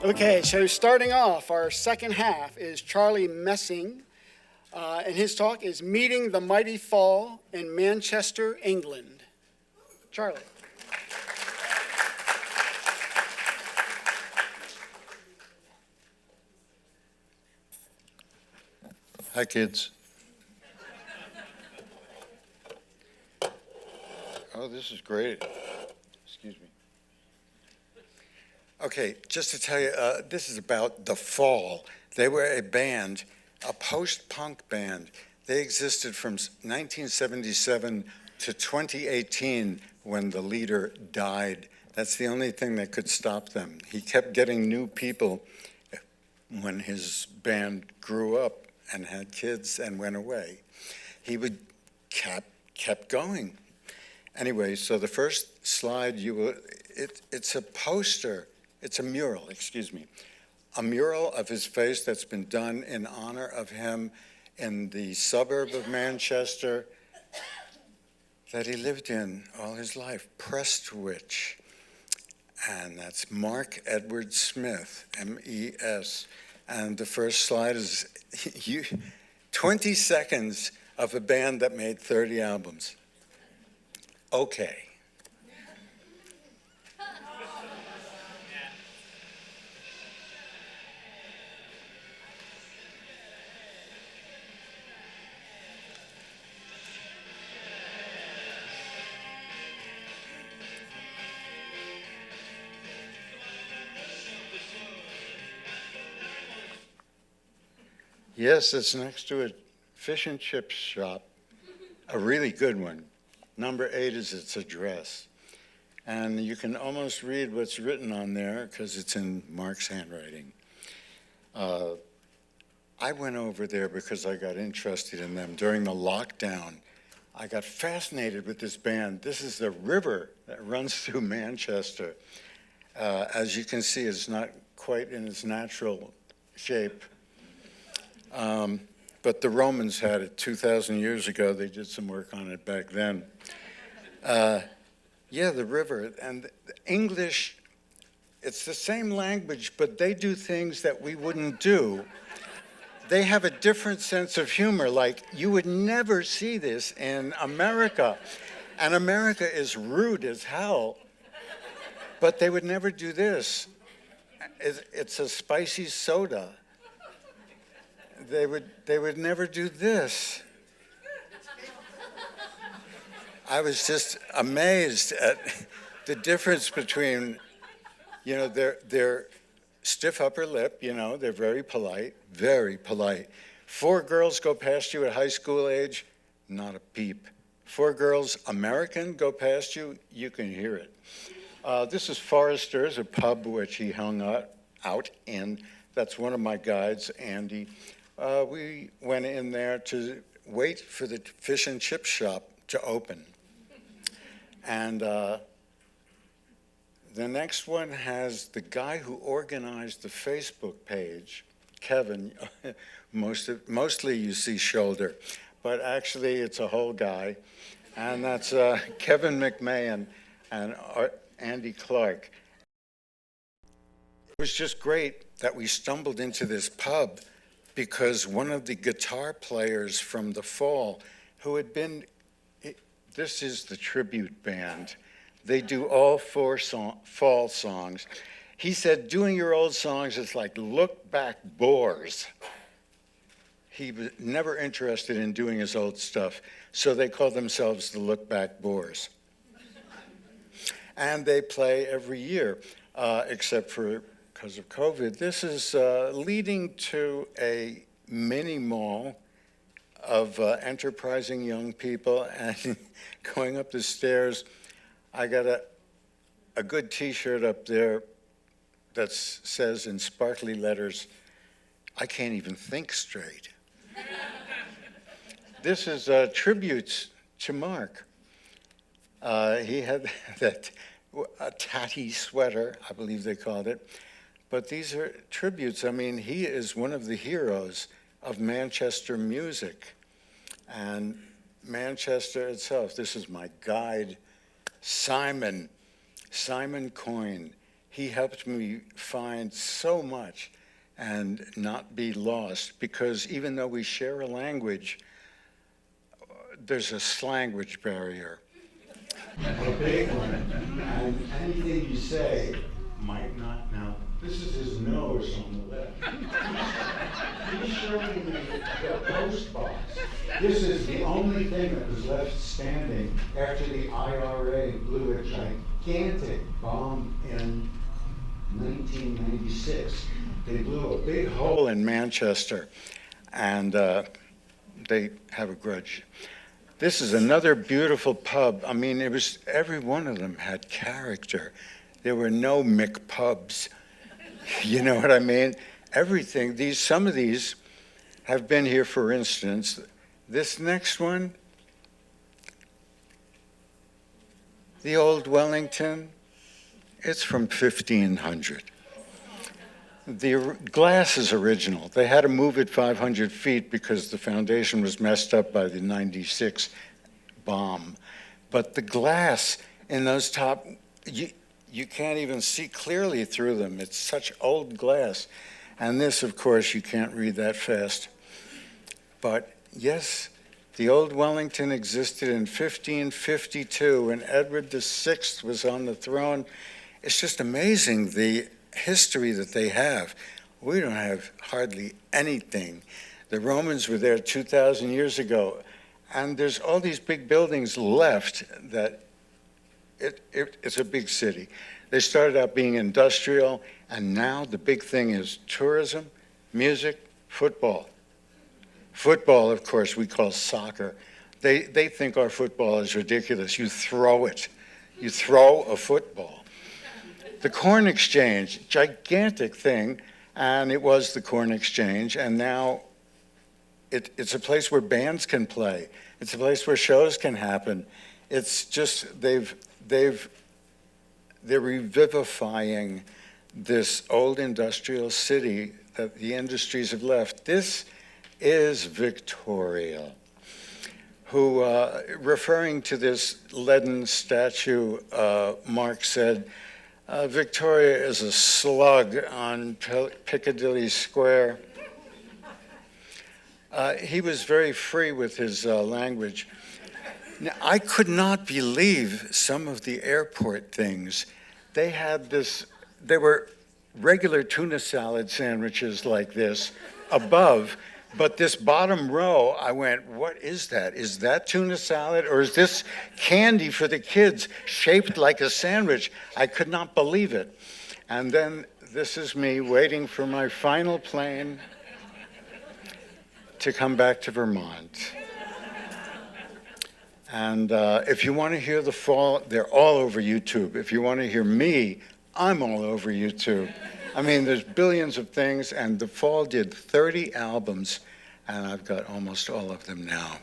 Okay, so starting off, our second half is Charlie Messing, and his talk is Meeting the Mighty Fall in Manchester, England. Charlie. Hi, kids. Oh, this is great. Excuse me. Okay, just to tell you, this is about The Fall. They were a band, a post-punk band. They existed from 1977 to 2018 when the leader died. That's the only thing that could stop them. He kept getting new people when his band grew up and had kids and went away. He would kept going. Anyway, so the first slide, it's a poster, it's a mural, a mural of his face that's been done in honor of him in the suburb of Manchester that he lived in all his life, Prestwich. And that's Mark Edward Smith, M-E-S. And the first slide is 20 seconds of a band that made 30 albums. Okay. Yes, it's next to a fish and chip shop, a really good one. Number 8 is its address. And you can almost read what's written on there because it's in Mark's handwriting. I went over there because I got interested in them during the lockdown. I got fascinated with this band. This is the river that runs through Manchester. As you can see, it's not quite in its natural shape. But the Romans had it 2,000 years ago. They did some work on it back then. Yeah, the river. And the English, it's the same language, but they do things that we wouldn't do. They have a different sense of humor. Like, you would never see this in America. And America is rude as hell. But they would never do this. It's a spicy soda. They would never do this. I was just amazed at the difference between, their stiff upper lip, they're very polite, very polite. 4 girls go past you at high school age, not a peep. 4 girls, American, go past you, you can hear it. This is Forrester's, a pub which he hung out in. That's one of my guides, Andy. We went in there to wait for the fish and chip shop to open. And the next one has the guy who organized the Facebook page, Kevin. Mostly you see shoulder, but actually it's a whole guy. And that's Kevin McMahon and Andy Clark. It was just great that we stumbled into this pub because one of the guitar players from The Fall, who had been, this is the tribute band. They do all 4 Fall songs. He said, doing your old songs is like look back bores. He was never interested in doing his old stuff, so they call themselves the Look Back Bores. And they play every year, except for because of COVID. This is leading to a mini mall of enterprising young people, and going up the stairs, I got a good T-shirt up there that says in sparkly letters, I can't even think straight. This is tributes to Mark. He had a tatty sweater, I believe they called it. But these are tributes. I mean, he is one of the heroes of Manchester music. And Manchester itself, this is my guide, Simon Coyne. he helped me find so much and not be lost, because even though we share a language, there's a slanguage barrier. A big one, and anything you say might not know. This is his nose on the left. He's showing me the post box. This is the only thing that was left standing after the IRA blew a gigantic bomb in 1996. They blew a big hole in Manchester, and they have a grudge. This is another beautiful pub. I mean, it was, every one of them had character. There were no McPubs. You know what I mean? Everything, some of these have been here. For instance, this next one, the old Wellington, it's from 1500. The glass is original. They had to move it 500 feet because the foundation was messed up by the 96 bomb. But the glass in those top, you can't even see clearly through them. It's such old glass. And this, of course, you can't read that fast. But yes, the old Wellington existed in 1552 when Edward VI was on the throne. It's just amazing, the history that they have. We don't have hardly anything. The Romans were there 2,000 years ago, and there's all these big buildings left that it's a big city. They started out being industrial, and now the big thing is tourism, music, football. Football, of course, we call soccer. They think our football is ridiculous. You throw it. You throw a football. The Corn Exchange, gigantic thing, and it was the Corn Exchange, and now it's a place where bands can play. It's a place where shows can happen. It's just, they're revivifying this old industrial city that the industries have left. This is Victoria, who, referring to this leaden statue, Marx said, Victoria is a slug on Piccadilly Square. He was very free with his language. Now, I could not believe some of the airport things. They had this, they were regular tuna salad sandwiches like this above, but this bottom row, I went, what is that? Is that tuna salad, or is this candy for the kids shaped like a sandwich? I could not believe it. And then this is me waiting for my final plane to come back to Vermont. And if you want to hear the fall, they're all over YouTube. If you want to hear me, I'm all over YouTube. I mean, there's billions of things, and The Fall did 30 albums, and I've got almost all of them now.